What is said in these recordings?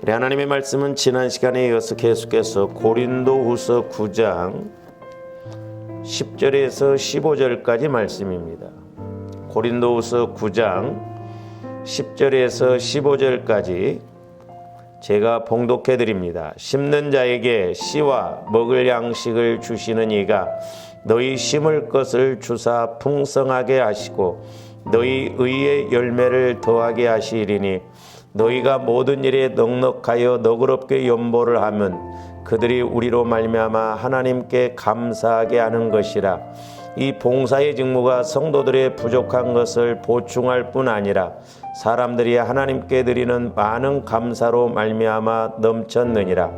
우리 하나님의 말씀은 지난 시간에 이어서 계속해서 고린도후서 9장 10절에서 15절까지 말씀입니다. 고린도후서 9장 10절에서 15절까지 제가 봉독해 드립니다. 심는 자에게 씨와 먹을 양식을 주시는 이가 너희 심을 것을 주사 풍성하게 하시고 너희 의의 열매를 더하게 하시리니 너희가 모든 일에 넉넉하여 너그럽게 연보를 하면 그들이 우리로 말미암아 하나님께 감사하게 하는 것이라. 이 봉사의 직무가 성도들의 부족한 것을 보충할 뿐 아니라 사람들이 하나님께 드리는 많은 감사로 말미암아 넘쳤느니라.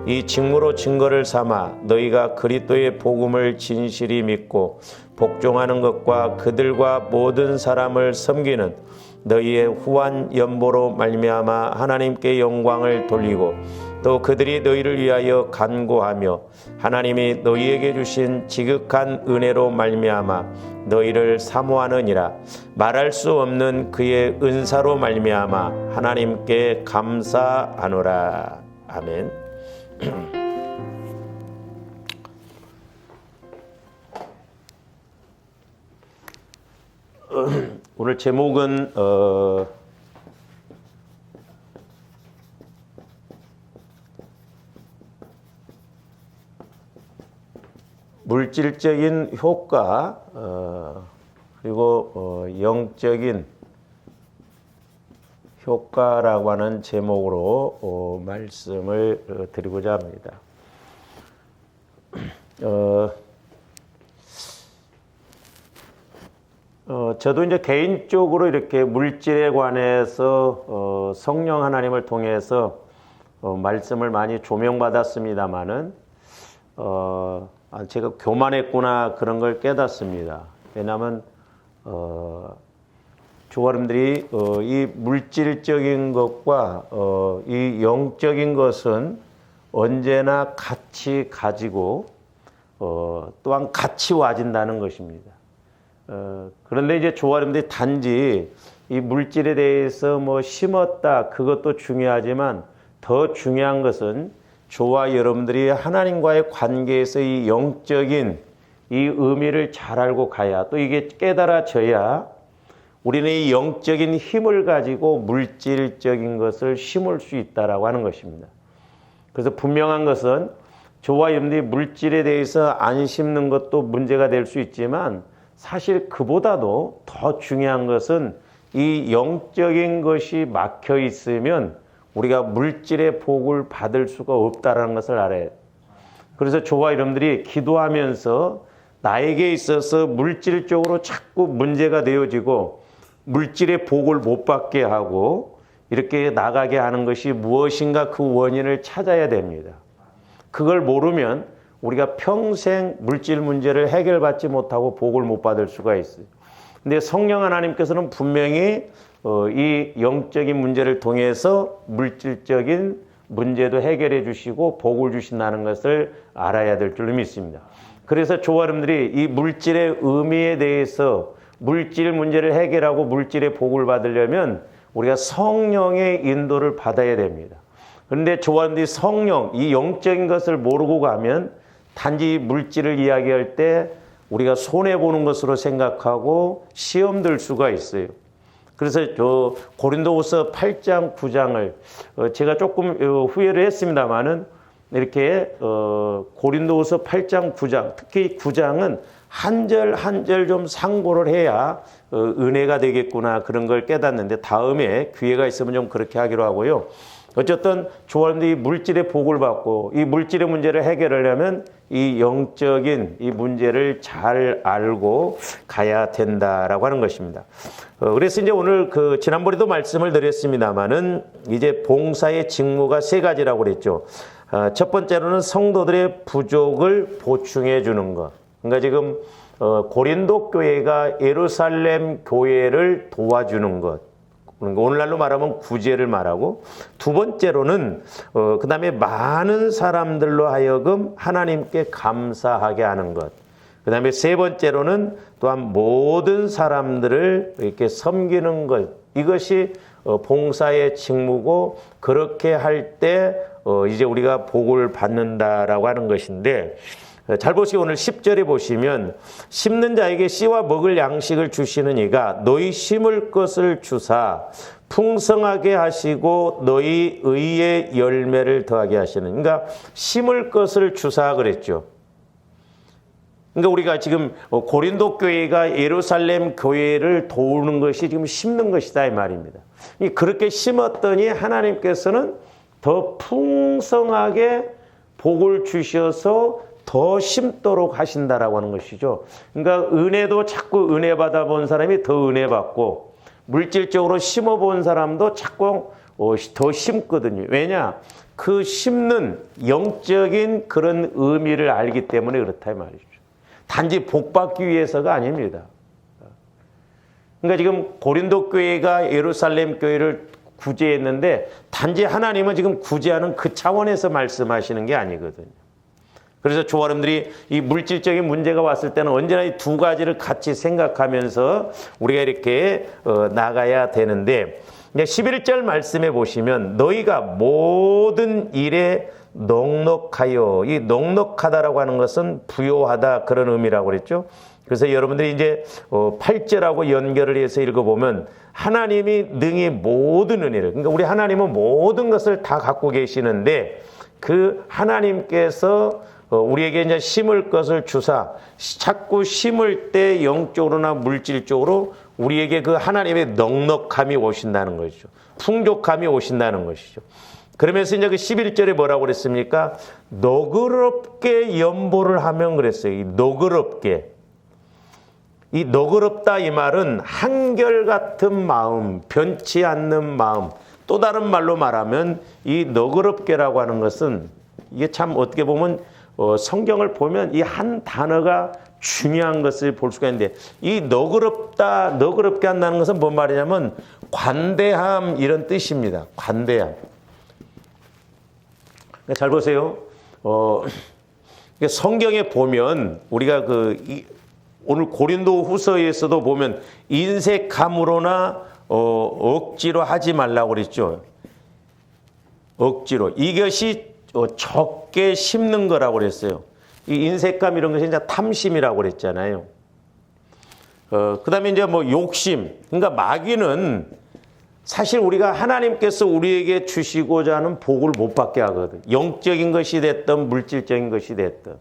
이 직무로 증거를 삼아 너희가 그리스도의 복음을 진실히 믿고 복종하는 것과 그들과 모든 사람을 섬기는 너희의 후한 연보로 말미암아 하나님께 영광을 돌리고 또 그들이 너희를 위하여 간구하며 하나님이 너희에게 주신 지극한 은혜로 말미암아 너희를 사모하느니라. 말할 수 없는 그의 은사로 말미암아 하나님께 감사하노라. 아멘. 오늘 제목은 물질적인 효과 그리고 영적인 효과라고 하는 제목으로 말씀을 드리고자 합니다. 저도 이제 개인적으로 이렇게 물질에 관해서 성령 하나님을 통해서 말씀을 많이 조명받았습니다만은 제가 교만했구나 그런 걸 깨닫습니다. 왜냐하면 조가님들이 이 물질적인 것과 이 영적인 것은 언제나 같이 가지고 또한 같이 와진다는 것입니다. 그런데 이제 조가님들이 단지 이 물질에 대해서 뭐 심었다 그것도 중요하지만 더 중요한 것은 저와 여러분들이 하나님과의 관계에서 이 영적인 이 의미를 잘 알고 가야 또 이게 깨달아져야 우리는 이 영적인 힘을 가지고 물질적인 것을 심을 수 있다라고 하는 것입니다. 그래서 분명한 것은 저와 여러분들이 물질에 대해서 안 심는 것도 문제가 될 수 있지만 사실 그보다도 더 중요한 것은 이 영적인 것이 막혀 있으면 우리가 물질의 복을 받을 수가 없다는 것을 알아요. 그래서 저와 여러분들이 기도하면서 나에게 있어서 물질적으로 자꾸 문제가 되어지고 물질의 복을 못 받게 하고 이렇게 나가게 하는 것이 무엇인가 그 원인을 찾아야 됩니다. 그걸 모르면 우리가 평생 물질 문제를 해결받지 못하고 복을 못 받을 수가 있어요. 근데 성령 하나님께서는 분명히 이 영적인 문제를 통해서 물질적인 문제도 해결해 주시고 복을 주신다는 것을 알아야 될 줄로 믿습니다. 그래서 저와 여러분들이 이 물질의 의미에 대해서 물질 문제를 해결하고 물질의 복을 받으려면 우리가 성령의 인도를 받아야 됩니다. 그런데 저와 여러분들이 성령, 이 영적인 것을 모르고 가면 단지 물질을 이야기할 때 우리가 손해보는 것으로 생각하고 시험 들 수가 있어요. 그래서 저 고린도후서 8장 9장을 제가 조금 후회를 했습니다만은 이렇게 고린도후서 8장 9장 특히 9장은 한 절 한 절 좀 상고를 해야 은혜가 되겠구나 그런 걸 깨닫는데 다음에 기회가 있으면 좀 그렇게 하기로 하고요. 어쨌든 조원들이 물질의 복을 받고 이 물질의 문제를 해결하려면 이 영적인 이 문제를 잘 알고 가야 된다라고 하는 것입니다. 그래서 이제 오늘 지난번에도 말씀을 드렸습니다만은 이제 봉사의 직무가 세 가지라고 그랬죠. 첫 번째로는 성도들의 부족을 보충해 주는 것. 그러니까 지금 고린도 교회가 예루살렘 교회를 도와주는 것. 오늘날로 말하면 구제를 말하고 두 번째로는 그 다음에 많은 사람들로 하여금 하나님께 감사하게 하는 것. 그 다음에 세 번째로는 또한 모든 사람들을 이렇게 섬기는 것. 이것이 봉사의 직무고, 그렇게 할 때 이제 우리가 복을 받는다라고 하는 것인데, 잘 보시고 오늘 10절에 보시면, 심는 자에게 씨와 먹을 양식을 주시는 이가 너희 심을 것을 주사 풍성하게 하시고 너희 의의 열매를 더하게 하시는. 그러니까 심을 것을 주사 그랬죠. 그러니까 우리가 지금 고린도 교회가 예루살렘 교회를 도우는 것이 지금 심는 것이다 이 말입니다. 그렇게 심었더니 하나님께서는 더 풍성하게 복을 주셔서 더 심도록 하신다라고 하는 것이죠. 그러니까 은혜도 자꾸 은혜 받아본 사람이 더 은혜 받고, 물질적으로 심어본 사람도 자꾸 더 심거든요. 왜냐? 그 심는 영적인 그런 의미를 알기 때문에 그렇다 이 말이죠. 단지 복 받기 위해서가 아닙니다. 그러니까 지금 고린도 교회가 예루살렘 교회를 구제했는데, 단지 하나님은 지금 구제하는 그 차원에서 말씀하시는 게 아니거든요. 그래서 조아름들이 이 물질적인 문제가 왔을 때는 언제나 이 두 가지를 같이 생각하면서 우리가 이렇게 나가야 되는데, 11절 말씀해 보시면 너희가 모든 일에 넉넉하여, 이 넉넉하다라고 하는 것은 부요하다 그런 의미라고 그랬죠. 그래서 여러분들이 이제 8절하고 연결을 해서 읽어보면 하나님이 능히 모든 은혜를, 그러니까 우리 하나님은 모든 것을 다 갖고 계시는데, 그 하나님께서 우리에게 이제 심을 것을 주사 자꾸 심을 때 영적으로나 물질적으로 우리에게 그 하나님의 넉넉함이 오신다는 것이죠. 풍족함이 오신다는 것이죠. 그러면서 이제 그 11절에 뭐라고 그랬습니까? 너그럽게 연보를 하면 그랬어요. 이 너그럽게. 이 너그럽다 이 말은 한결같은 마음, 변치 않는 마음. 또 다른 말로 말하면 이 너그럽게라고 하는 것은, 이게 참 어떻게 보면 성경을 보면 이 한 단어가 중요한 것을 볼 수가 있는데, 이 너그럽다, 너그럽게 한다는 것은 뭔 말이냐면 관대함 이런 뜻입니다. 관대함. 잘 보세요. 성경에 보면 우리가 오늘 고린도 후서에서도 보면 인색함으로나 억지로 하지 말라고 그랬죠. 억지로. 이것이 적게 심는 거라고 그랬어요. 이 인색감 이런 것이 이제 탐심이라고 그랬잖아요. 그 다음에 이제 뭐 욕심. 그러니까 마귀는 사실 우리가 하나님께서 우리에게 주시고자 하는 복을 못 받게 하거든. 영적인 것이 됐든 물질적인 것이 됐든.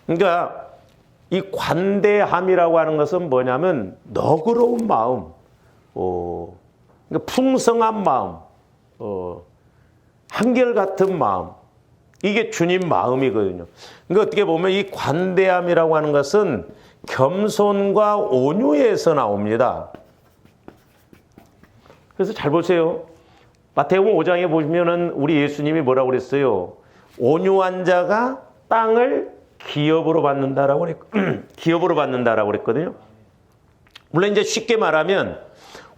그러니까 이 관대함이라고 하는 것은 뭐냐면 너그러운 마음, 그러니까 풍성한 마음, 한결같은 마음. 이게 주님 마음이거든요. 그러니까 어떻게 보면 이 관대함이라고 하는 것은 겸손과 온유에서 나옵니다. 그래서 잘 보세요. 마태복음 5장에 보시면은 우리 예수님이 뭐라고 그랬어요? 온유한 자가 땅을 기업으로 받는다라고 기업으로 받는다라고 그랬거든요. 물론 이제 쉽게 말하면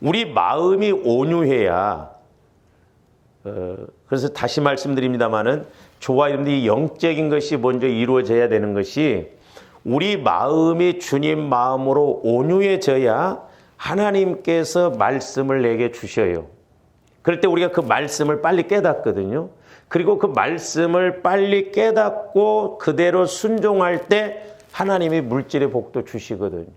우리 마음이 온유해야, 그래서 다시 말씀드립니다만은 저와 여러분들이 영적인 것이 먼저 이루어져야 되는 것이, 우리 마음이 주님 마음으로 온유해져야 하나님께서 말씀을 내게 주셔요. 그럴 때 우리가 그 말씀을 빨리 깨닫거든요. 그리고 그 말씀을 빨리 깨닫고 그대로 순종할 때 하나님이 물질의 복도 주시거든요.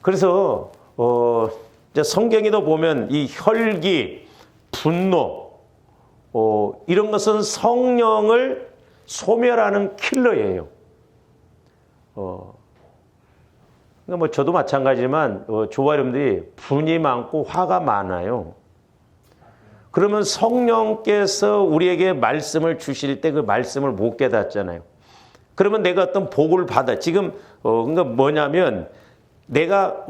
그래서 이제 성경에도 보면 이 혈기, 분노 이런 것은 성령을 소멸하는 킬러예요. 그러니까 뭐 저도 마찬가지지만 저와 여러분들이 분이 많고 화가 많아요. 그러면 성령께서 우리에게 말씀을 주실 때 그 말씀을 못 깨닫잖아요. 그러면 내가 어떤 복을 받아. 지금 그러니까 뭐냐면 내가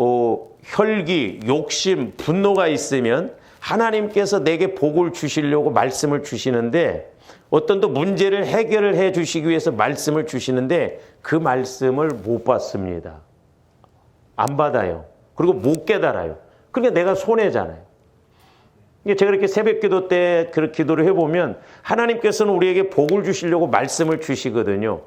혈기, 욕심, 분노가 있으면 하나님께서 내게 복을 주시려고 말씀을 주시는데, 어떤 또 문제를 해결을 해 주시기 위해서 말씀을 주시는데 그 말씀을 못 받습니다. 안 받아요. 그리고 못 깨달아요. 그러니까 내가 손해잖아요. 제가 이렇게 새벽 기도 때 그렇게 기도를 해보면 하나님께서는 우리에게 복을 주시려고 말씀을 주시거든요.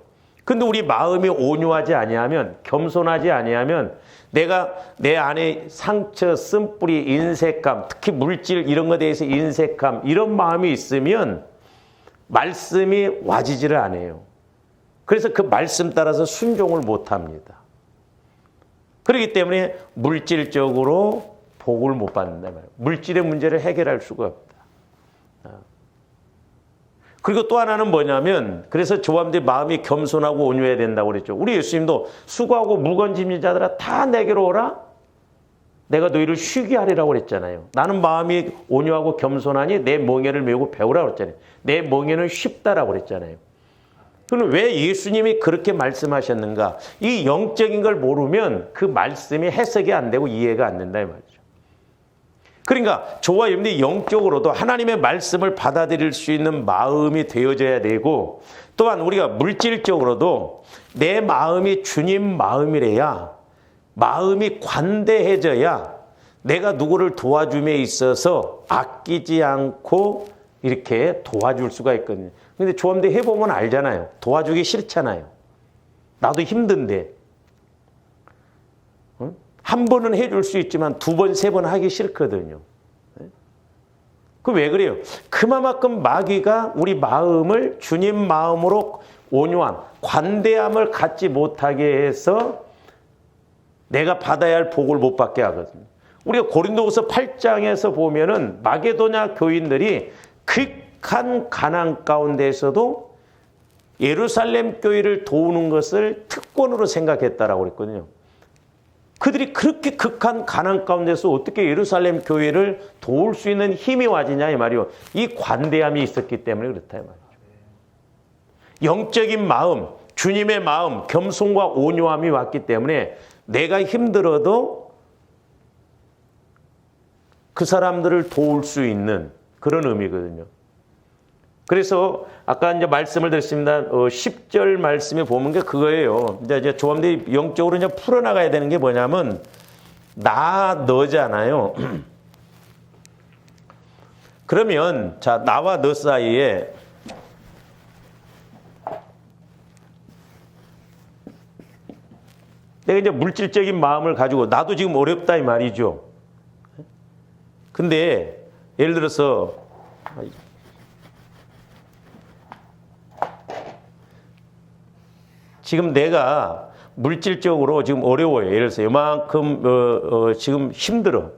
근데 우리 마음이 온유하지 아니하면, 겸손하지 아니하면 내가 내 안에 상처, 쓴뿌리, 인색감, 특히 물질 이런 것에 대해서 인색감, 이런 마음이 있으면 말씀이 와지지를 않아요. 그래서 그 말씀 따라서 순종을 못합니다. 그렇기 때문에 물질적으로 복을 못 받는다 말이에요. 물질의 문제를 해결할 수가 없다. 그리고 또 하나는 뭐냐면, 그래서 조함들이 마음이 겸손하고 온유해야 된다고 그랬죠. 우리 예수님도 수고하고 무거운 짐진 자들아 다 내게로 오라. 내가 너희를 쉬게 하리라고 그랬잖아요. 나는 마음이 온유하고 겸손하니 내 멍에를 메고 배우라고 그랬잖아요. 내 멍에는 쉽다라고 그랬잖아요. 그럼 왜 예수님이 그렇게 말씀하셨는가? 이 영적인 걸 모르면 그 말씀이 해석이 안 되고 이해가 안 된다 이 말이죠. 그러니까 저와 여러분들이 영적으로도 하나님의 말씀을 받아들일 수 있는 마음이 되어져야 되고, 또한 우리가 물질적으로도 내 마음이 주님 마음이래야, 마음이 관대해져야 내가 누구를 도와줌에 있어서 아끼지 않고 이렇게 도와줄 수가 있거든요. 근데 조함대 해보면 알잖아요. 도와주기 싫잖아요. 나도 힘든데. 한 번은 해줄 수 있지만 두 번, 세 번 하기 싫거든요. 그 왜 그래요? 그만큼 마귀가 우리 마음을 주님 마음으로 온유함, 관대함을 갖지 못하게 해서 내가 받아야 할 복을 못 받게 하거든요. 우리가 고린도후서 8장에서 보면은 마게도냐 교인들이 극한 가난 가운데에서도 예루살렘 교회를 도우는 것을 특권으로 생각했다라고 그랬거든요. 그들이 그렇게 극한 가난 가운데서 어떻게 예루살렘 교회를 도울 수 있는 힘이 와지냐 이 말이요. 이 관대함이 있었기 때문에 그렇다 이 말이죠. 영적인 마음, 주님의 마음, 겸손과 온유함이 왔기 때문에 내가 힘들어도 그 사람들을 도울 수 있는 그런 의미거든요. 그래서 아까 이제 말씀을 드렸습니다. 10절 말씀에 보면 게 그거예요. 이제 조함들이 영적으로 이제 풀어나가야 되는 게 뭐냐면, 나, 너잖아요. 그러면, 자, 나와 너 사이에 내가 이제 물질적인 마음을 가지고 나도 지금 어렵다 이 말이죠. 근데 예를 들어서 지금 내가 물질적으로 지금 어려워요. 예를 들어서 이만큼 지금 힘들어.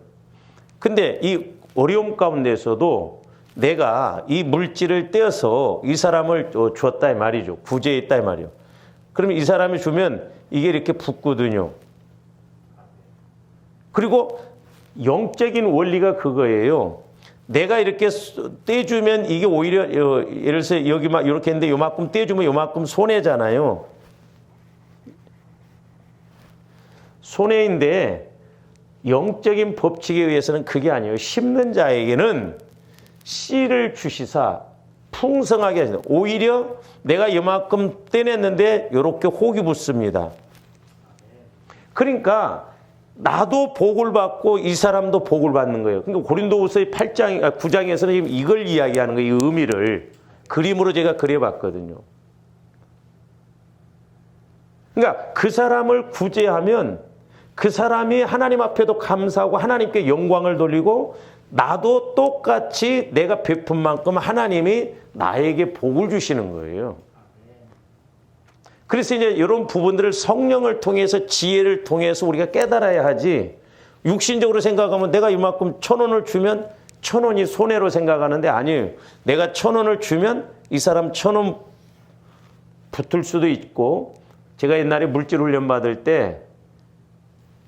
근데 이 어려움 가운데서도 내가 이 물질을 떼어서 이 사람을 주었다 이 말이죠. 구제했다 이 말이요. 그러면 이 사람이 주면 이게 이렇게 붙거든요. 그리고 영적인 원리가 그거예요. 내가 이렇게 떼주면 이게 오히려 예를 들어서 여기만 이렇게 했는데 요만큼 떼주면 요만큼 손해잖아요. 손해인데 영적인 법칙에 의해서는 그게 아니에요. 심는 자에게는 씨를 주시사 풍성하게 하신다. 오히려 내가 이만큼 떼냈는데 이렇게 혹이 붙습니다. 그러니까 나도 복을 받고 이 사람도 복을 받는 거예요. 그러니까 고린도후서의 9장에서는 지금 이걸 이야기하는 거예요. 이 의미를 그림으로 제가 그려봤거든요. 그러니까 그 사람을 구제하면 그 사람이 하나님 앞에도 감사하고 하나님께 영광을 돌리고, 나도 똑같이 내가 베푼 만큼 하나님이 나에게 복을 주시는 거예요. 그래서 이제 이런 부분들을 성령을 통해서, 지혜를 통해서 우리가 깨달아야 하지, 육신적으로 생각하면 내가 이만큼 1,000원을 주면 1,000원이 손해로 생각하는데, 아니에요. 내가 1,000원을 주면 이 사람 1,000원 붙을 수도 있고, 제가 옛날에 물질 훈련 받을 때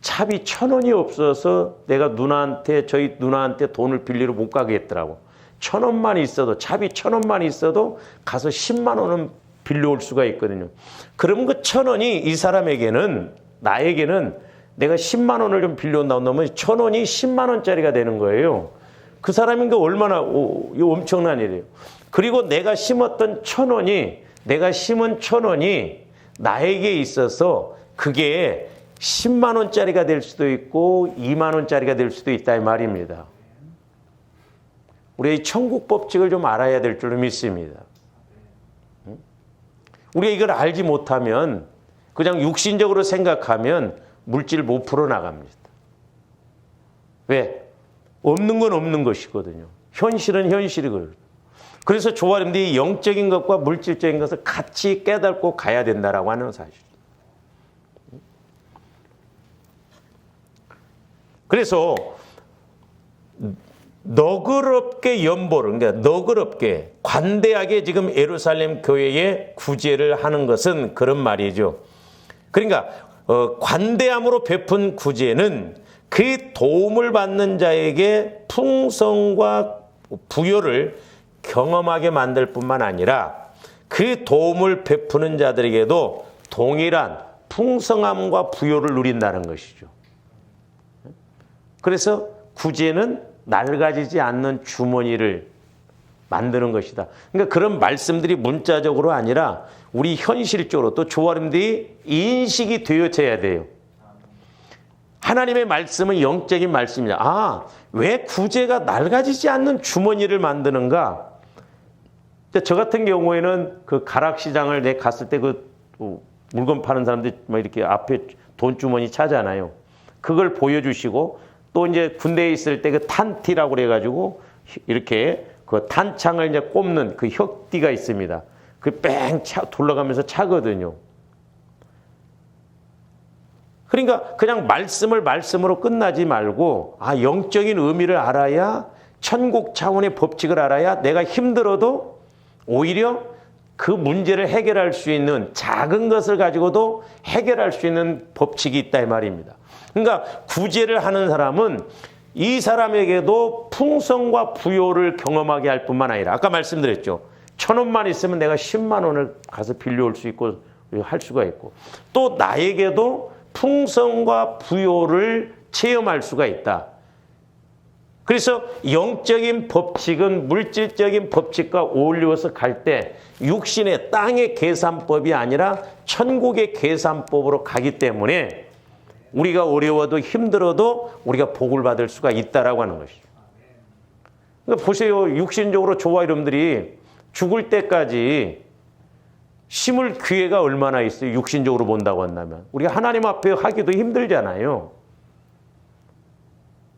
차비 1,000원이 없어서 내가 저희 누나한테 돈을 빌리러 못 가게 했더라고. 1,000원만 있어도, 차비 1,000원만 있어도 가서 10만 원은 빌려올 수가 있거든요. 그러면 그 1,000원이 이 사람에게는, 나에게는 내가 10만 원을 좀 빌려온다고 하면 1,000원이 10만 원짜리가 되는 거예요. 그 사람인 게 얼마나 이거 엄청난 일이에요. 그리고 내가 심었던 1,000원이, 내가 심은 1,000원이 나에게 있어서 그게 10만 원짜리가 될 수도 있고 2만 원짜리가 될 수도 있다 이 말입니다. 우리가 이 천국 법칙을 좀 알아야 될 줄로 믿습니다. 우리가 이걸 알지 못하면 그냥 육신적으로 생각하면 물질 못 풀어나갑니다. 왜? 없는 건 없는 것이거든요. 현실은 현실이거든요. 그래서 조아림들이 영적인 것과 물질적인 것을 같이 깨닫고 가야 된다라고 하는 사실이죠. 그래서 너그럽게 연보를, 그러니까 너그럽게 관대하게 지금 예루살렘 교회에 구제를 하는 것은 그런 말이죠. 그러니까 관대함으로 베푼 구제는 그 도움을 받는 자에게 풍성과 부요를 경험하게 만들 뿐만 아니라 그 도움을 베푸는 자들에게도 동일한 풍성함과 부요를 누린다는 것이죠. 그래서 구제는 낡아지지 않는 주머니를 만드는 것이다. 그러니까 그런 말씀들이 문자적으로 아니라 우리 현실적으로 또 조아림들이 인식이 되어져야 돼요. 하나님의 말씀은 영적인 말씀이다. 아, 왜 구제가 낡아지지 않는 주머니를 만드는가? 저 같은 경우에는 그 가락시장을 내 갔을 때 그 물건 파는 사람들이 막 이렇게 앞에 돈 주머니 차잖아요. 그걸 보여주시고 또 이제 군대에 있을 때 그 탄티라고 그래가지고 이렇게 그 탄창을 이제 꼽는 그 혁띠가 있습니다. 그 뺑 돌아가면서 차거든요. 그러니까 그냥 말씀으로 끝나지 말고 아, 영적인 의미를 알아야 천국 차원의 법칙을 알아야 내가 힘들어도 오히려 그 문제를 해결할 수 있는 작은 것을 가지고도 해결할 수 있는 법칙이 있다 이 말입니다. 그러니까 구제를 하는 사람은 이 사람에게도 풍성과 부요를 경험하게 할 뿐만 아니라 아까 말씀드렸죠. 1,000원만 있으면 내가 10만 원을 가서 빌려올 수 있고 할 수가 있고 또 나에게도 풍성과 부요를 체험할 수가 있다. 그래서 영적인 법칙은 물질적인 법칙과 어울려서 갈 때 육신의 땅의 계산법이 아니라 천국의 계산법으로 가기 때문에 우리가 어려워도 힘들어도 우리가 복을 받을 수가 있다라고 하는 것이죠. 그러니까 보세요. 육신적으로 저와 여러분들이 죽을 때까지 심을 기회가 얼마나 있어요. 육신적으로 본다고 한다면. 우리가 하나님 앞에 하기도 힘들잖아요.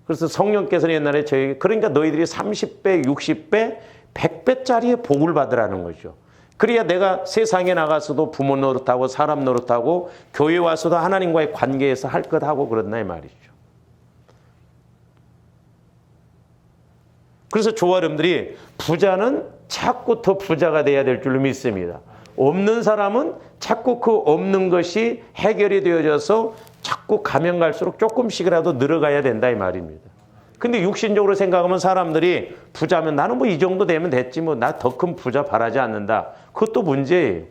그래서 성령께서는 옛날에 저에게 그러니까 너희들이 30배, 60배, 100배짜리의 복을 받으라는 거죠. 그래야 내가 세상에 나가서도 부모 노릇하고 사람 노릇하고 교회 와서도 하나님과의 관계에서 할 것 하고 그런다 이 말이죠. 그래서 저와 여러분들이 부자는 자꾸 더 부자가 돼야 될 줄로 믿습니다. 없는 사람은 자꾸 그 없는 것이 해결이 되어져서 자꾸 가면 갈수록 조금씩이라도 늘어가야 된다 이 말입니다. 근데 육신적으로 생각하면 사람들이 부자면 나는 뭐 이 정도 되면 됐지 뭐 나 더 큰 부자 바라지 않는다. 그것도 문제예요.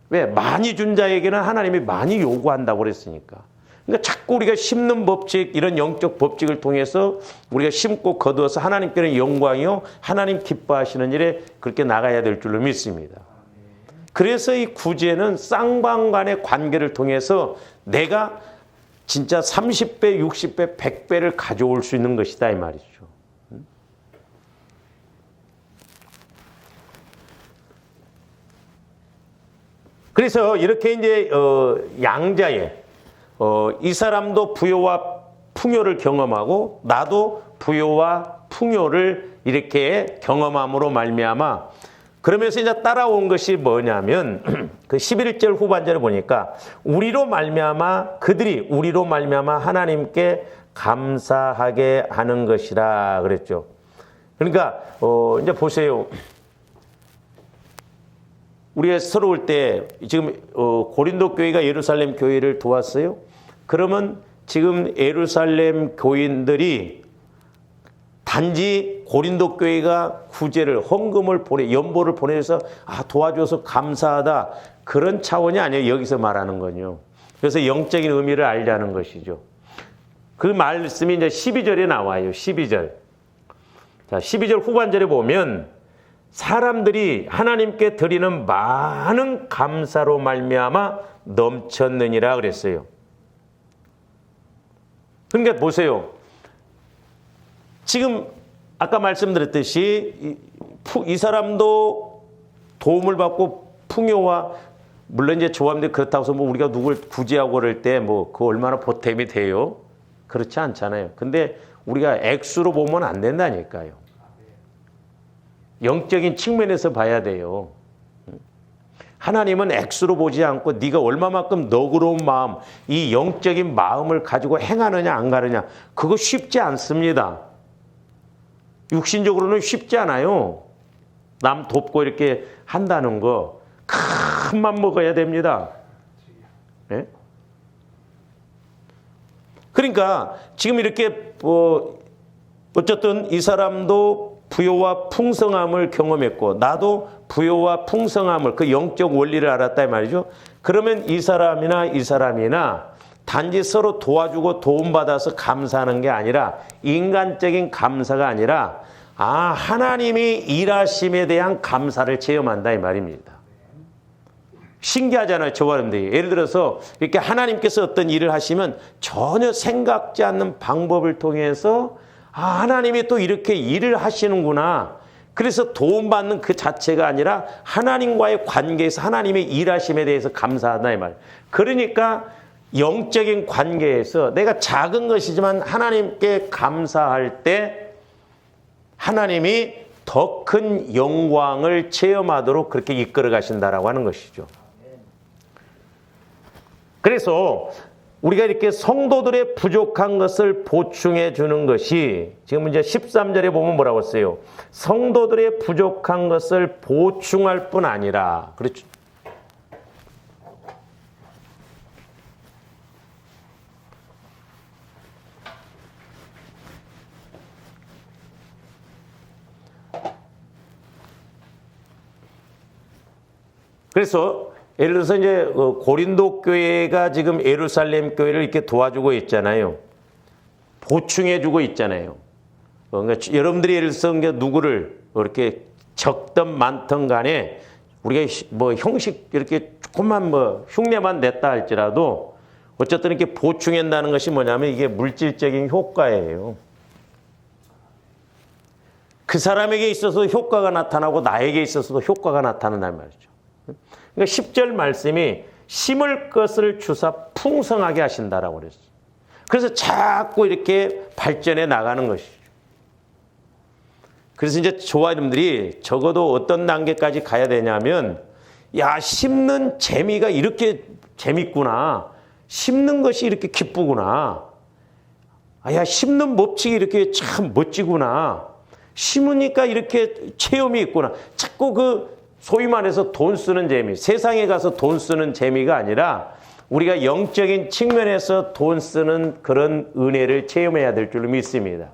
왜? 많이 준 자에게는 하나님이 많이 요구한다고 그랬으니까. 그러니까 자꾸 우리가 심는 법칙 이런 영적 법칙을 통해서 우리가 심고 거두어서 하나님께는 영광이요 하나님 기뻐하시는 일에 그렇게 나가야 될 줄로 믿습니다. 그래서 이 구제는 쌍방 간의 관계를 통해서 내가 진짜 30배, 60배, 100배를 가져올 수 있는 것이다 이 말이죠. 그래서 이렇게 이제 양자의 이 사람도 부요와 풍요를 경험하고 나도 부요와 풍요를 이렇게 경험함으로 말미암아 그러면서 이제 따라온 것이 뭐냐면 그 11절 후반절에 보니까 우리로 말미암아 그들이 우리로 말미암아 하나님께 감사하게 하는 것이라 그랬죠. 그러니까 이제 보세요. 우리가 서러울 때 지금 고린도 교회가 예루살렘 교회를 도왔어요. 그러면 지금 예루살렘 교인들이 단지 고린도 교회가 구제를 헌금을 연보를 보내서 도와줘서 감사하다 그런 차원이 아니에요. 여기서 말하는 건요. 그래서 영적인 의미를 알자는 것이죠. 그 말씀이 이제 12절에 나와요. 12절. 자, 12절 후반절에 보면 사람들이 하나님께 드리는 많은 감사로 말미암아 넘쳤느니라 그랬어요. 그러니까 보세요. 지금 아까 말씀드렸듯이 이 사람도 도움을 받고 풍요와 물론 이제 조합인데 그렇다고 해서 뭐 우리가 누굴 구제하고 그럴 때 뭐 그 얼마나 보탬이 돼요? 그렇지 않잖아요. 근데 우리가 액수로 보면 안 된다니까요. 영적인 측면에서 봐야 돼요. 하나님은 액수로 보지 않고 네가 얼마만큼 너그러운 마음, 이 영적인 마음을 가지고 행하느냐 안 가느냐 그거 쉽지 않습니다. 육신적으로는 쉽지 않아요. 남 돕고 이렇게 한다는 거 큰 맘 먹어야 됩니다. 네? 그러니까 지금 이렇게 어쨌든 이 사람도 부요와 풍성함을 경험했고 나도 부요와 풍성함을 그 영적 원리를 알았다 이 말이죠. 그러면 이 사람이나 단지 서로 도와주고 도움받아서 감사하는 게 아니라 인간적인 감사가 아니라 하나님이 일하심에 대한 감사를 체험한다 이 말입니다. 신기하잖아요. 저와 여러분들이. 예를 들어서 이렇게 하나님께서 어떤 일을 하시면 전혀 생각지 않는 방법을 통해서 하나님이 또 이렇게 일을 하시는구나. 그래서 도움받는 그 자체가 아니라 하나님과의 관계에서 하나님의 일하심에 대해서 감사하다 이 말. 그러니까 영적인 관계에서 내가 작은 것이지만 하나님께 감사할 때 하나님이 더 큰 영광을 체험하도록 그렇게 이끌어 가신다라고 하는 것이죠. 그래서 우리가 이렇게 성도들의 부족한 것을 보충해 주는 것이 지금 이제 13절에 보면 뭐라고 했어요? 성도들의 부족한 것을 보충할 뿐 아니라 그렇죠. 그래서 예를 들어서 이제 고린도 교회가 지금 예루살렘 교회를 이렇게 도와주고 있잖아요. 보충해주고 있잖아요. 그러니까 여러분들이 예를 들어서 누구를 이렇게 적든 많든 간에 우리가 뭐 형식 이렇게 조금만 뭐 흉내만 냈다 할지라도 어쨌든 이렇게 보충한다는 것이 뭐냐면 이게 물질적인 효과예요. 그 사람에게 있어서 효과가 나타나고 나에게 있어서도 효과가 나타난단 말이죠. 그러니까 10절 말씀이 심을 것을 주사 풍성하게 하신다라고 그랬어요. 그래서 자꾸 이렇게 발전해 나가는 것이죠. 그래서 이제 조아님들이 적어도 어떤 단계까지 가야 되냐면 심는 재미가 이렇게 재밌구나. 심는 것이 이렇게 기쁘구나. 심는 법칙이 이렇게 참 멋지구나. 심으니까 이렇게 체험이 있구나. 자꾸 소위 말해서 돈 쓰는 재미, 세상에 가서 돈 쓰는 재미가 아니라 우리가 영적인 측면에서 돈 쓰는 그런 은혜를 체험해야 될 줄로 믿습니다.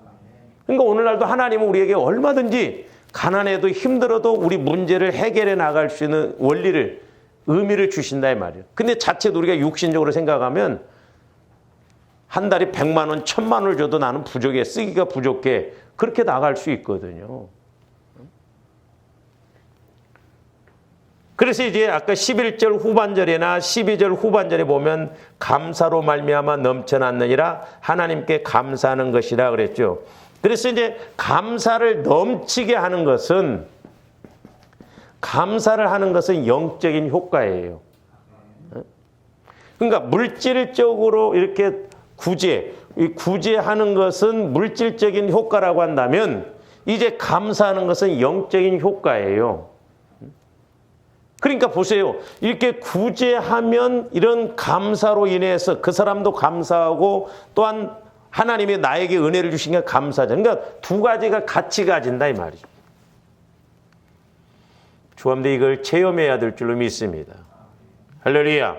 그러니까 오늘날도 하나님은 우리에게 얼마든지 가난해도 힘들어도 우리 문제를 해결해 나갈 수 있는 원리를, 의미를 주신다 이 말이에요. 근데 자칫 우리가 육신적으로 생각하면 한 달에 100만 원, 1000만 원을 줘도 나는 부족해, 쓰기가 부족해. 그렇게 나갈 수 있거든요. 그래서 이제 아까 11절 후반절이나 12절 후반절에 보면 감사로 말미암아 넘쳐났느니라 하나님께 감사하는 것이라 그랬죠. 그래서 이제 감사를 넘치게 하는 것은 영적인 효과예요. 그러니까 물질적으로 이렇게 구제하는 것은 물질적인 효과라고 한다면 이제 감사하는 것은 영적인 효과예요. 그러니까 보세요. 이렇게 구제하면 이런 감사로 인해서 그 사람도 감사하고 또한 하나님이 나에게 은혜를 주신 게 감사하죠. 그러니까 두 가지가 같이 가진다 이 말이죠. 주함대 이걸 체험해야 될 줄로 믿습니다. 할렐루야.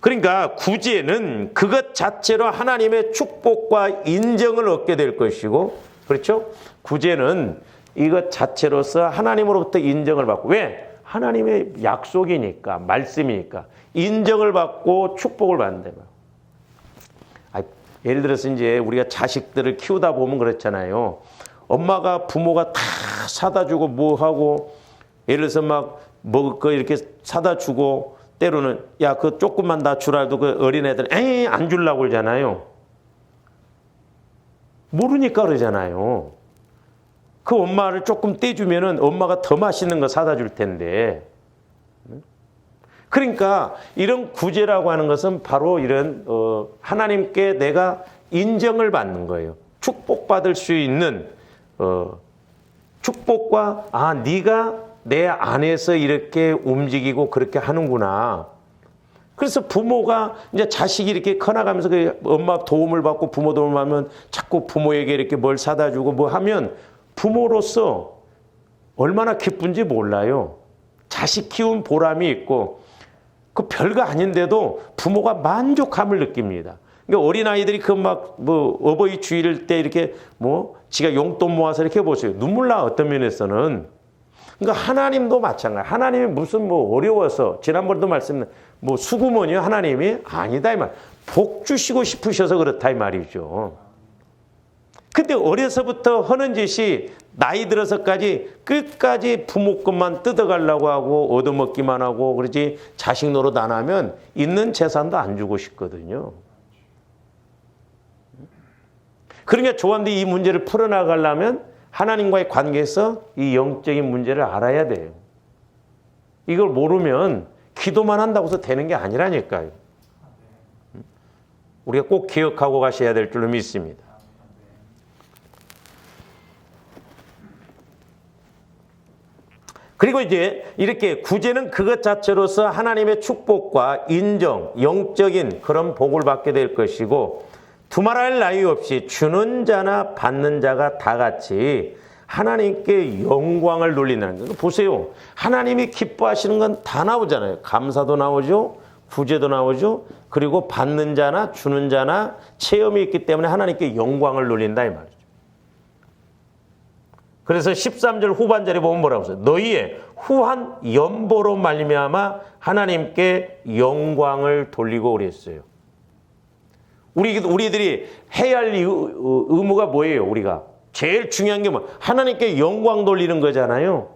그러니까 구제는 그것 자체로 하나님의 축복과 인정을 얻게 될 것이고, 그렇죠? 구제는 이것 자체로서 하나님으로부터 인정을 받고, 왜? 하나님의 약속이니까, 말씀이니까 인정을 받고 축복을 받는다. 예를 들어서 이제 우리가 자식들을 키우다 보면 그렇잖아요. 엄마가 부모가 다 사다 주고 뭐 하고, 예를 들어서 막 먹을 거 이렇게 사다 주고, 때로는 야, 그 조금만 다 주라도 그 어린애들 안 주려고 그러잖아요. 모르니까 그러잖아요. 그 엄마를 조금 떼주면은 엄마가 더 맛있는 거 사다 줄 텐데. 그러니까 이런 구제라고 하는 것은 바로 이런 하나님께 내가 인정을 받는 거예요. 축복받을 수 있는 축복과 네가 내 안에서 이렇게 움직이고 그렇게 하는구나. 그래서 부모가 이제 자식이 이렇게 커나가면서 그 엄마 도움을 받고 부모 도움을 받으면 자꾸 부모에게 이렇게 뭘 사다 주고 뭐 하면 부모로서 얼마나 기쁜지 몰라요. 자식 키운 보람이 있고 그 별거 아닌데도 부모가 만족함을 느낍니다. 그러니까 어린아이들이 그 막 뭐 어버이 주일 때 이렇게 뭐 지가 용돈 모아서 이렇게 보세요. 눈물 나 어떤 면에서는. 그러니까 하나님도 마찬가지. 하나님이 무슨 뭐 어려워서 지난번에도 말씀 뭐 수구먼이요 하나님이 아니다 이 말. 복 주시고 싶으셔서 그렇다 이 말이죠. 근데 어려서부터 하는 짓이 나이 들어서까지 끝까지 부모 것만 뜯어가려고 하고 얻어먹기만 하고 그러지 자식 노릇 안 하면 있는 재산도 안 주고 싶거든요. 그러니까 조한들이 이 문제를 풀어나가려면 하나님과의 관계에서 이 영적인 문제를 알아야 돼요. 이걸 모르면 기도만 한다고 해서 되는 게 아니라니까요. 우리가 꼭 기억하고 가셔야 될 줄로 믿습니다. 그리고 이제 이렇게 구제는 그것 자체로서 하나님의 축복과 인정, 영적인 그런 복을 받게 될 것이고 두말할 나위 없이 주는 자나 받는 자가 다 같이 하나님께 영광을 돌린다는 거예요. 보세요. 하나님이 기뻐하시는 건 다 나오잖아요. 감사도 나오죠. 구제도 나오죠. 그리고 받는 자나 주는 자나 체험이 있기 때문에 하나님께 영광을 돌린다 이 말이죠. 그래서 13절 후반절에 보면 뭐라고 써요? 너희의 후한 연보로 말미암아 하나님께 영광을 돌리고 그랬어요. 우리들이 해야 할 의무가 뭐예요? 우리가 제일 중요한 게 뭐? 하나님께 영광 돌리는 거잖아요.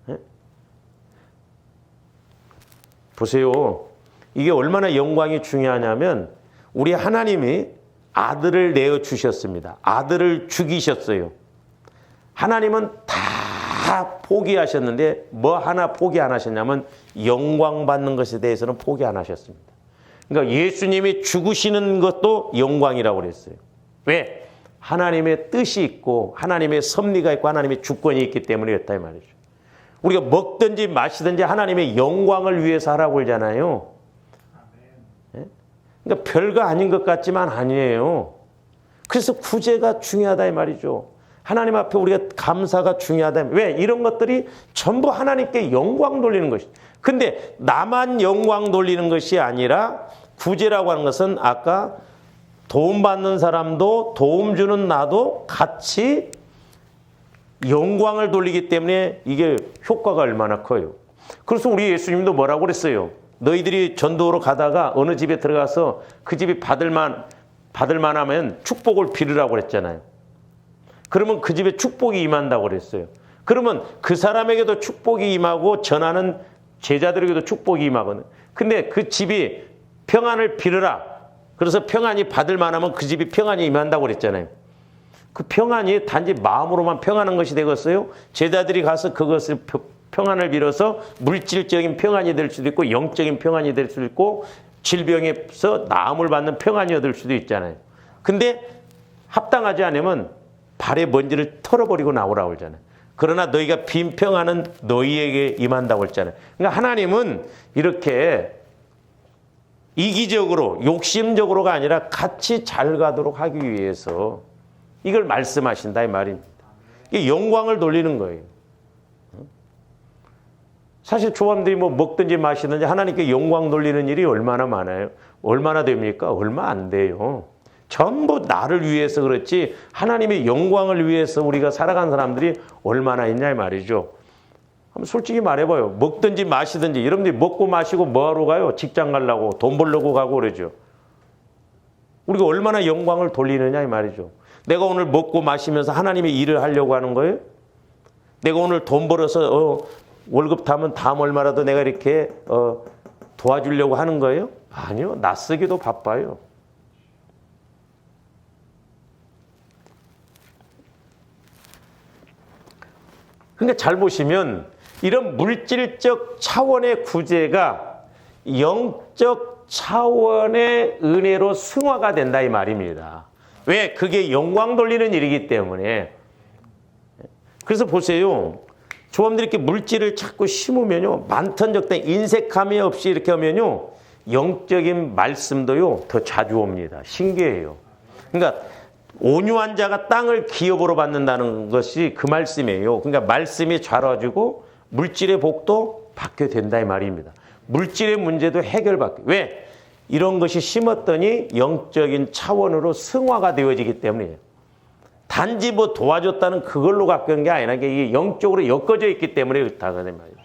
네? 보세요. 이게 얼마나 영광이 중요하냐면 우리 하나님이 아들을 내어 주셨습니다. 아들을 죽이셨어요. 하나님은 다 포기하셨는데 뭐 하나 포기 안 하셨냐면 영광 받는 것에 대해서는 포기 안 하셨습니다. 그러니까 예수님이 죽으시는 것도 영광이라고 그랬어요. 왜? 하나님의 뜻이 있고 하나님의 섭리가 있고 하나님의 주권이 있기 때문이었다 이 말이죠. 우리가 먹든지 마시든지 하나님의 영광을 위해서 하라고 그러잖아요. 그러니까 별거 아닌 것 같지만 아니에요. 그래서 구제가 중요하다 이 말이죠. 하나님 앞에 우리가 감사가 중요하다. 왜? 이런 것들이 전부 하나님께 영광 돌리는 것이죠. 근데 나만 영광 돌리는 것이 아니라 구제라고 하는 것은 아까 도움 받는 사람도 도움 주는 나도 같이 영광을 돌리기 때문에 이게 효과가 얼마나 커요. 그래서 우리 예수님도 뭐라고 그랬어요? 너희들이 전도로 가다가 어느 집에 들어가서 그 집이 받을 만하면 축복을 빌으라고 그랬잖아요. 그러면 그 집에 축복이 임한다고 그랬어요. 그러면 그 사람에게도 축복이 임하고 전하는 제자들에게도 축복이 임하거든. 근데 그 집이 평안을 빌으라. 그래서 평안이 받을 만하면 그 집이 평안이 임한다고 그랬잖아요. 그 평안이 단지 마음으로만 평안한 것이 되겠어요? 제자들이 가서 그것을 평안을 빌어서 물질적인 평안이 될 수도 있고 영적인 평안이 될 수도 있고 질병에서 나음을 받는 평안이 얻을 수도 있잖아요. 근데 합당하지 않으면 발의 먼지를 털어버리고 나오라고 그러잖아요. 그러나 너희가 빈 평안은 너희에게 임한다고 했잖아요. 그러니까 하나님은 이렇게 이기적으로 욕심적으로가 아니라 같이 잘 가도록 하기 위해서 이걸 말씀하신다 이 말입니다. 이게 영광을 돌리는 거예요. 사실 조함들이 뭐 먹든지 마시든지 하나님께 영광 돌리는 일이 얼마나 많아요. 얼마나 됩니까? 얼마 안 돼요. 전부 나를 위해서 그렇지 하나님의 영광을 위해서 우리가 살아간 사람들이 얼마나 있냐 이 말이죠. 한번 솔직히 말해봐요. 먹든지 마시든지 여러분들이 먹고 마시고 뭐하러 가요? 직장 가려고 돈 벌려고 가고 그러죠. 우리가 얼마나 영광을 돌리느냐 이 말이죠. 내가 오늘 먹고 마시면서 하나님의 일을 하려고 하는 거예요? 내가 오늘 돈 벌어서 월급 타면 다음 얼마라도 내가 이렇게 도와주려고 하는 거예요? 아니요. 나 쓰기도 바빠요. 그러니까 잘 보시면 이런 물질적 차원의 구제가 영적 차원의 은혜로 승화가 된다 이 말입니다. 왜? 그게 영광 돌리는 일이기 때문에. 그래서 보세요. 조합들이 이렇게 물질을 자꾸 심으면요, 많던 적당 인색함이 없이 이렇게 하면요, 영적인 말씀도요 더 자주 옵니다. 신기해요. 그러니까 온유한 자가 땅을 기업으로 받는다는 것이 그 말씀이에요. 그러니까 말씀이 잘 와주고 물질의 복도 받게 된다 이 말입니다. 물질의 문제도 해결받게. 왜? 이런 것이 심었더니 영적인 차원으로 승화가 되어지기 때문이에요. 단지 뭐 도와줬다는 그걸로 가까운 게 아니라 이게 영적으로 엮어져 있기 때문에 그렇다는 말이죠.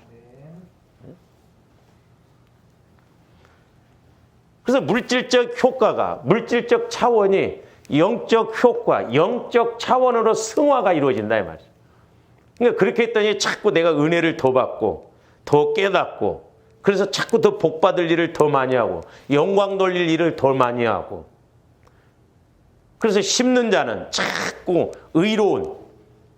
그래서 물질적 효과가, 물질적 차원이 영적 효과, 영적 차원으로 승화가 이루어진다 이 말이죠. 그러니까 그렇게 했더니 자꾸 내가 은혜를 더 받고 더 깨닫고 그래서 자꾸 더 복받을 일을 더 많이 하고 영광 돌릴 일을 더 많이 하고 그래서 심는 자는 자꾸 의로운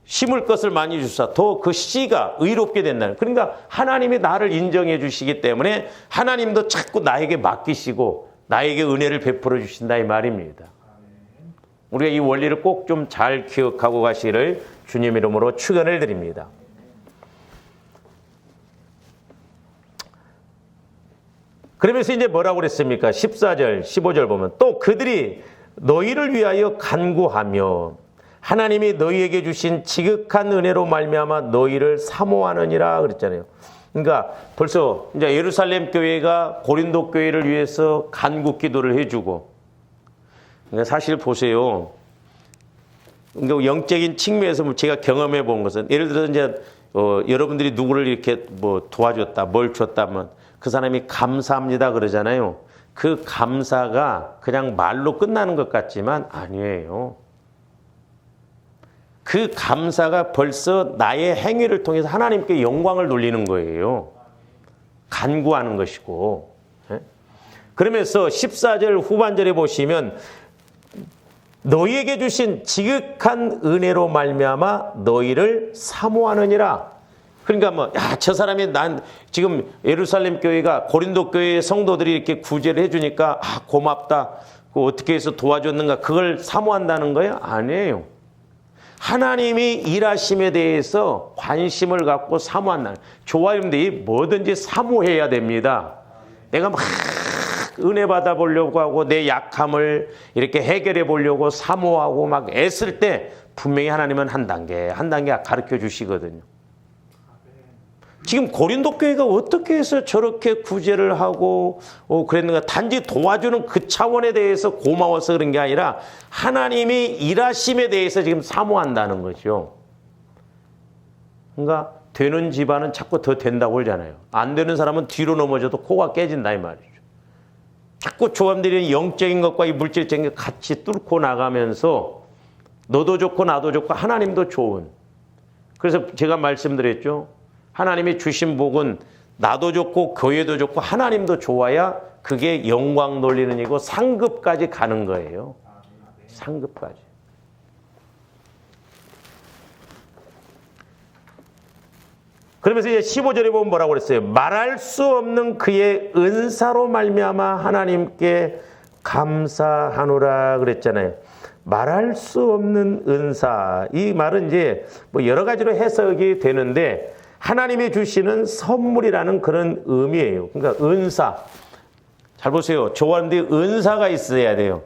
심을 것을 많이 주사 더 그 씨가 의롭게 된다는. 그러니까 하나님이 나를 인정해 주시기 때문에 하나님도 자꾸 나에게 맡기시고 나에게 은혜를 베풀어 주신다 이 말입니다. 우리가 이 원리를 꼭 좀 잘 기억하고 가시기를 주님 이름으로 축원을 드립니다. 그러면서 이제 뭐라고 그랬습니까? 14절, 15절 보면 또 그들이 너희를 위하여 간구하며 하나님이 너희에게 주신 지극한 은혜로 말미암아 너희를 사모하느니라 그랬잖아요. 그러니까 벌써 이제 예루살렘 교회가 고린도 교회를 위해서 간구 기도를 해주고, 그러니까 사실 보세요. 그러니까 영적인 측면에서 제가 경험해 본 것은 예를 들어서 이제 여러분들이 누구를 이렇게 뭐 도와줬다, 뭘 줬다면 그 사람이 감사합니다 그러잖아요. 그 감사가 그냥 말로 끝나는 것 같지만 아니에요. 그 감사가 벌써 나의 행위를 통해서 하나님께 영광을 돌리는 거예요. 간구하는 것이고. 그러면서 14절 후반절에 보시면 너희에게 주신 지극한 은혜로 말미암아 너희를 사모하느니라. 그러니까 뭐, 야, 저 사람이 난 지금 예루살렘 교회가 고린도 교회의 성도들이 이렇게 구제를 해주니까 아, 고맙다. 그 어떻게 해서 도와줬는가. 그걸 사모한다는 거예요? 아니에요. 하나님이 일하심에 대해서 관심을 갖고 사모한다는. 좋아요인데 뭐든지 사모해야 됩니다. 내가 막 은혜 받아 보려고 하고 내 약함을 이렇게 해결해 보려고 사모하고 막 애쓸 때 분명히 하나님은 한 단계 가르쳐 주시거든요. 지금 고린도 교회가 어떻게 해서 저렇게 구제를 하고 그랬는가. 단지 도와주는 그 차원에 대해서 고마워서 그런 게 아니라 하나님이 일하심에 대해서 지금 사모한다는 거죠. 그러니까 되는 집안은 자꾸 더 된다고 그러잖아요. 안 되는 사람은 뒤로 넘어져도 코가 깨진다 이 말이죠. 자꾸 조합들이 영적인 것과 이 물질적인 것 같이 뚫고 나가면서 너도 좋고 나도 좋고 하나님도 좋은. 그래서 제가 말씀드렸죠. 하나님이 주신 복은 나도 좋고 교회도 좋고 하나님도 좋아야 그게 영광 돌리는 이고 상급까지 가는 거예요. 상급까지. 그러면서 이제 15절에 보면 뭐라고 그랬어요? 말할 수 없는 그의 은사로 말미암아 하나님께 감사하노라 그랬잖아요. 말할 수 없는 은사. 이 말은 이제 뭐 여러 가지로 해석이 되는데 하나님이 주시는 선물이라는 그런 의미예요. 그러니까 은사. 잘 보세요. 좋아하는데 은사가 있어야 돼요.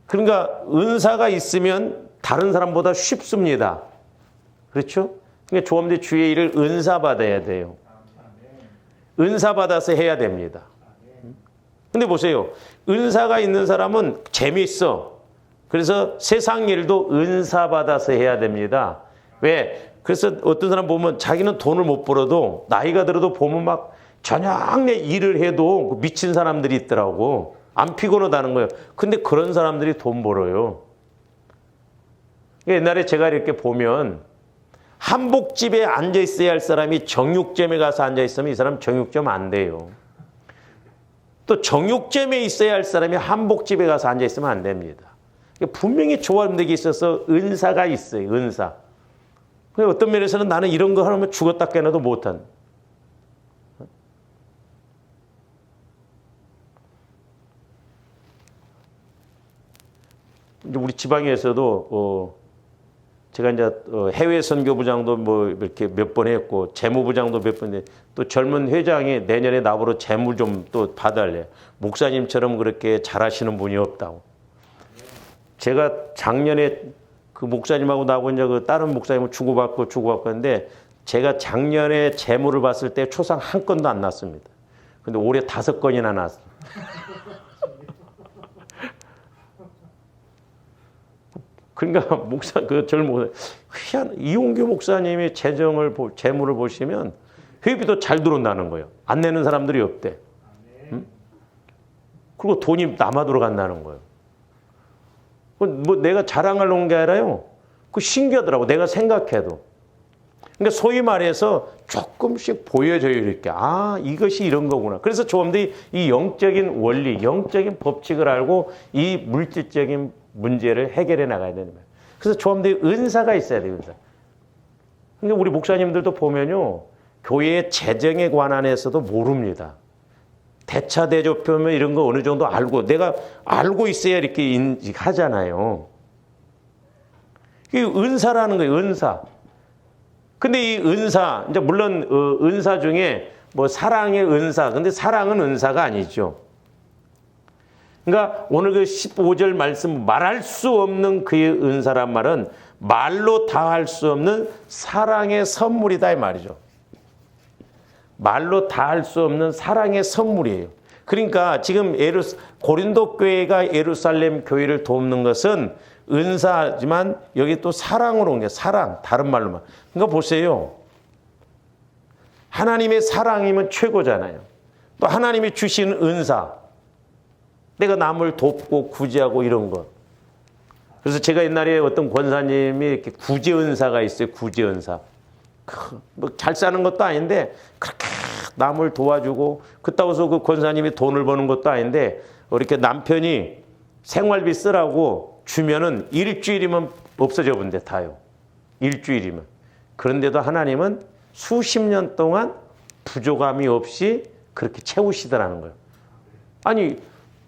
그러니까 은사가 있으면 다른 사람보다 쉽습니다. 그렇죠? 그러니까 좋아하는데 주의 일을 은사 받아야 돼요. 은사 받아서 해야 됩니다. 근데 보세요. 은사가 있는 사람은 재미있어. 그래서 세상 일도 은사 받아서 해야 됩니다. 왜? 그래서 어떤 사람 보면 자기는 돈을 못 벌어도 나이가 들어도 보면 막 저녁 내 일을 해도 미친 사람들이 있더라고. 안 피곤하다는 거예요. 근데 그런 사람들이 돈 벌어요. 옛날에 제가 이렇게 보면 한복집에 앉아 있어야 할 사람이 정육점에 가서 앉아 있으면 이 사람 정육점 안 돼요. 또 정육점에 있어야 할 사람이 한복집에 가서 앉아 있으면 안 됩니다. 분명히 조합되기 있어서 은사가 있어요. 은사. 어떤 면에서는 나는 이런 거 하면 죽었다 깨어나도 못한. 이제 우리 지방에서도 제가 이제 해외 선교부장도 뭐 이렇게 몇 번 했고 재무부장도 몇 번 했는데 또 젊은 회장이 내년에 나보러 재무 좀 또 봐달래. 목사님처럼 그렇게 잘하시는 분이 없다고. 제가 작년에 그 목사님하고 나하고 이제 그 다른 목사님을 주고받고 했는데 제가 작년에 재무를 봤을 때 초상 한 건도 안 났습니다. 근데 올해 5건이나 났어요. 그러니까 이용규 목사님이 재무를 보시면 회비도 잘 들어온다는 거예요. 안 내는 사람들이 없대. 응? 그리고 돈이 남아 들어간다는 거예요. 뭐 내가 자랑을 놓은 게 아니라요. 그 신기하더라고. 내가 생각해도. 그러니까 소위 말해서 조금씩 보여져요. 이렇게. 아, 이것이 이런 거구나. 그래서 조금들이 이 영적인 원리, 영적인 법칙을 알고 이 물질적인 문제를 해결해 나가야 되는 거예요. 그래서 조금들이 은사가 있어야 돼요. 은사. 그러니까 우리 목사님들도 보면요. 교회의 재정에 관한해서도 모릅니다. 대차대조표면 이런 거 어느 정도 알고 내가 알고 있어야 이렇게 인식하잖아요. 이게 은사라는 거예요. 은사. 근데 이 은사, 이제 물론 은사 중에 뭐 사랑의 은사, 근데 사랑은 은사가 아니죠. 그러니까 오늘 그 15절 말씀 말할 수 없는 그의 은사란 말은 말로 다 할 수 없는 사랑의 선물이다 이 말이죠. 말로 다 할 수 없는 사랑의 선물이에요. 그러니까 지금 고린도 교회가 예루살렘 교회를 돕는 것은 은사지만 여기 또 사랑으로 온 게 사랑, 다른 말로만. 그러니까 보세요. 하나님의 사랑이면 최고잖아요. 또 하나님이 주신 은사. 내가 남을 돕고 구제하고 이런 것. 그래서 제가 옛날에 어떤 권사님이 이렇게 구제 은사가 있어요. 구제 은사. 뭐 잘 사는 것도 아닌데 그렇게 남을 도와주고 그렇다고 해서 그 권사님이 돈을 버는 것도 아닌데 이렇게 남편이 생활비 쓰라고 주면은 일주일이면 없어져 본대 다요. 일주일이면. 그런데도 하나님은 수십 년 동안 부족함이 없이 그렇게 채우시더라는 거예요. 아니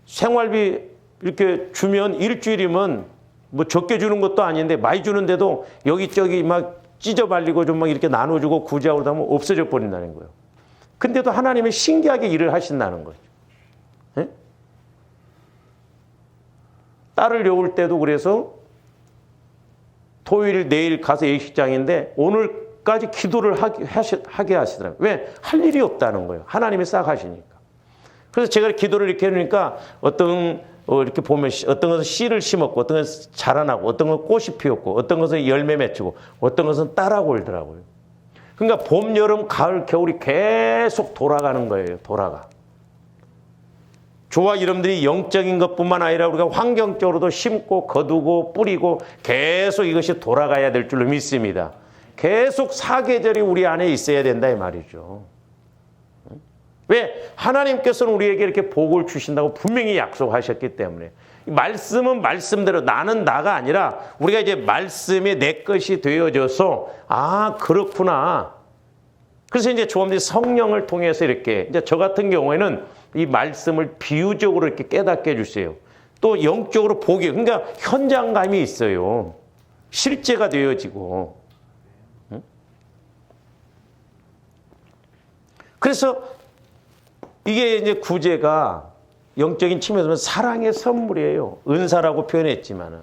생활비 이렇게 주면 일주일이면 뭐 적게 주는 것도 아닌데 많이 주는데도 여기저기 막 찢어발리고 좀 막 이렇게 나눠주고 구제하고 하면 없어져 버린다는 거예요. 근데도 하나님은 신기하게 일을 하신다는 거죠. 네? 딸을 여울 때도 그래서 토요일 내일 가서 예식장인데 오늘까지 기도를 하게 하시더라고요. 왜? 할 일이 없다는 거예요. 하나님이 싹 하시니까. 그래서 제가 기도를 이렇게 해놓으니까 이렇게 보면 어떤 것은 씨를 심었고 어떤 것은 자라나고 어떤 것은 꽃이 피었고 어떤 것은 열매 맺히고 어떤 것은 따라고 올더라고요. 그러니까 봄, 여름, 가을, 겨울이 계속 돌아가는 거예요. 돌아가. 저와 여러분들이 영적인 것뿐만 아니라 우리가 환경적으로도 심고 거두고 뿌리고 계속 이것이 돌아가야 될 줄로 믿습니다. 계속 사계절이 우리 안에 있어야 된다 이 말이죠. 왜? 하나님께서는 우리에게 이렇게 복을 주신다고 분명히 약속하셨기 때문에 말씀은 말씀대로 나는 나가 아니라 우리가 이제 말씀이 내 것이 되어져서 아 그렇구나. 그래서 이제 조금씩 성령을 통해서 이렇게 이제 저 같은 경우에는 이 말씀을 비유적으로 이렇게 깨닫게 해주세요. 또 영적으로 보기 그러니까 현장감이 있어요. 실제가 되어지고. 그래서 이게 이제 구제가 영적인 측면에서 사랑의 선물이에요. 은사라고 표현했지만은.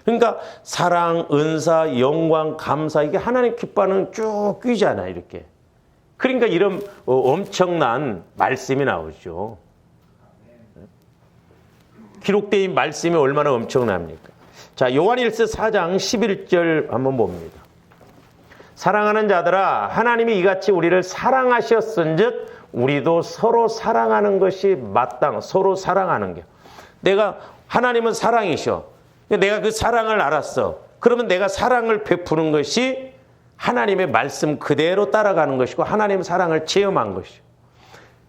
그러니까 사랑, 은사, 영광, 감사 이게 하나님 기뻐하는 쭉 끼잖아요. 이렇게. 그러니까 이런 엄청난 말씀이 나오죠. 기록된 말씀이 얼마나 엄청납니까? 자, 요한일서 4장 11절 한번 봅니다. 사랑하는 자들아 하나님이 이같이 우리를 사랑하셨은즉 우리도 서로 사랑하는 것이 마땅. 서로 사랑하는 게. 내가 하나님은 사랑이셔. 내가 그 사랑을 알았어. 그러면 내가 사랑을 베푸는 것이 하나님의 말씀 그대로 따라가는 것이고 하나님의 사랑을 체험한 것이죠.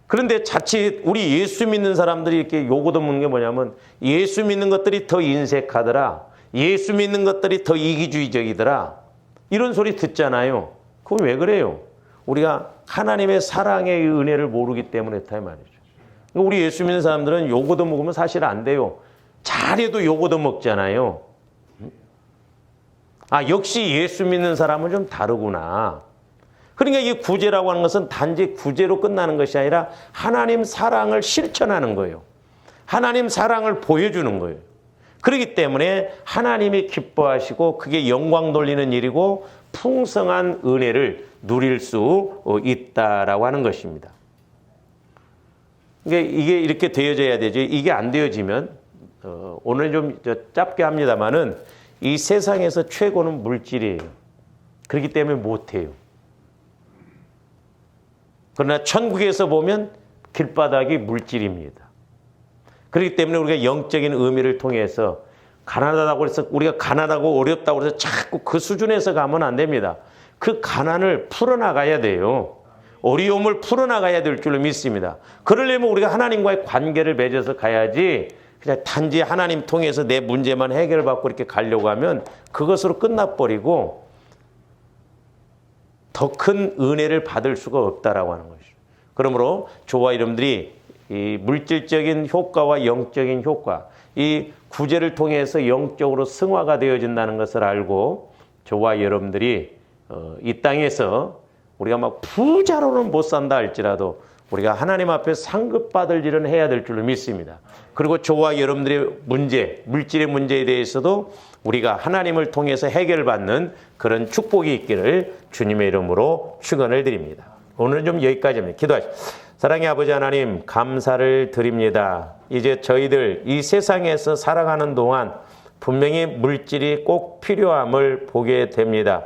그런데 자칫 우리 예수 믿는 사람들이 이렇게 요구도 묻는 게 뭐냐면 예수 믿는 것들이 더 인색하더라. 예수 믿는 것들이 더 이기주의적이더라. 이런 소리 듣잖아요. 그건 왜 그래요? 우리가 하나님의 사랑의 은혜를 모르기 때문에 그렇다 이 말이죠. 우리 예수 믿는 사람들은 요거도 먹으면 사실 안 돼요. 잘해도 요거도 먹잖아요. 아, 역시 예수 믿는 사람은 좀 다르구나. 그러니까 이 구제라고 하는 것은 단지 구제로 끝나는 것이 아니라 하나님 사랑을 실천하는 거예요. 하나님 사랑을 보여주는 거예요. 그렇기 때문에 하나님이 기뻐하시고 그게 영광 돌리는 일이고 풍성한 은혜를 누릴 수 있다라고 하는 것입니다. 이게 이렇게 되어져야 되죠. 이게 안 되어지면 오늘 좀 짧게 합니다만은 이 세상에서 최고는 물질이에요. 그렇기 때문에 못해요. 그러나 천국에서 보면 길바닥이 물질입니다. 그렇기 때문에 우리가 영적인 의미를 통해서 가난하다고 해서 우리가 가난하고 어렵다고 해서 자꾸 그 수준에서 가면 안 됩니다. 그 가난을 풀어나가야 돼요. 어려움을 풀어나가야 될 줄로 믿습니다. 그러려면 우리가 하나님과의 관계를 맺어서 가야지 그냥 단지 하나님 통해서 내 문제만 해결받고 이렇게 가려고 하면 그것으로 끝나버리고 더 큰 은혜를 받을 수가 없다라고 하는 것이죠. 그러므로 저와 여러분들이 이 물질적인 효과와 영적인 효과, 이 구제를 통해서 영적으로 승화가 되어진다는 것을 알고 저와 여러분들이 이 땅에서 우리가 막 부자로는 못 산다 할지라도 우리가 하나님 앞에 상급받을 일은 해야 될 줄로 믿습니다. 그리고 저와 여러분들의 문제, 물질의 문제에 대해서도 우리가 하나님을 통해서 해결받는 그런 축복이 있기를 주님의 이름으로 축원을 드립니다. 오늘은 좀 여기까지입니다. 기도하십시오. 사랑의 아버지 하나님, 감사를 드립니다. 이제 저희들 이 세상에서 살아가는 동안 분명히 물질이 꼭 필요함을 보게 됩니다.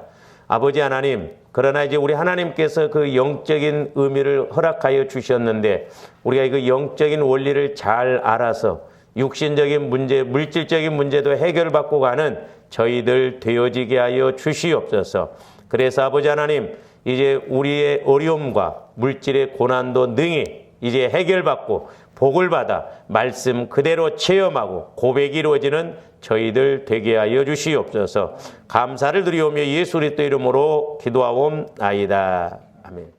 아버지 하나님, 그러나 이제 우리 하나님께서 그 영적인 의미를 허락하여 주셨는데 우리가 그 영적인 원리를 잘 알아서 육신적인 문제, 물질적인 문제도 해결받고 가는 저희들 되어지게 하여 주시옵소서. 그래서 아버지 하나님, 이제 우리의 어려움과 물질의 고난도 능히 이제 해결받고 복을 받아 말씀 그대로 체험하고 고백이 이루어지는 저희들 되게 하여 주시옵소서. 감사를 드리오며 예수 그리스도 이름으로 기도하옵나이다. 아멘.